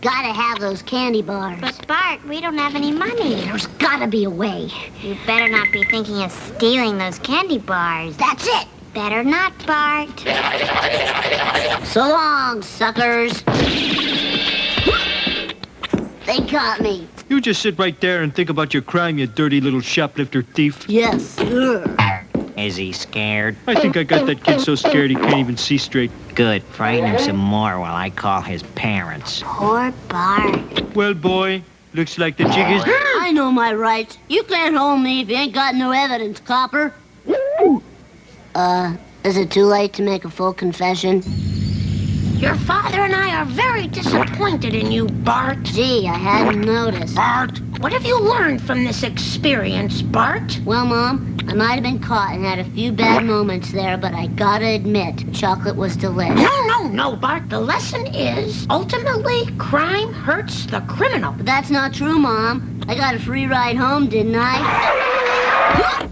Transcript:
Gotta have those candy bars. But, Bart, we don't have any money. There's gotta be a way. You better not be thinking of stealing those candy bars. That's it. Better not, Bart. So long, suckers. They got me. You just sit right there and think about your crime, you dirty little shoplifter thief. Yes, sir. Is he scared? I think I got that kid so scared he can't even see straight. Good. Frighten him some more while I call his parents. Poor Bart. Well, boy, looks like the jig is... I know my rights. You can't hold me if you ain't got no evidence, copper. Is it too late to make a full confession? Your father and I are very disappointed in you, Bart. Gee, I hadn't noticed. Bart, what have you learned from this experience, Bart? Well, Mom, I might have been caught and had a few bad moments there, but I gotta admit, chocolate was delicious. No, Bart. The lesson is, ultimately, crime hurts the criminal. But that's not true, Mom. I got a free ride home, didn't I?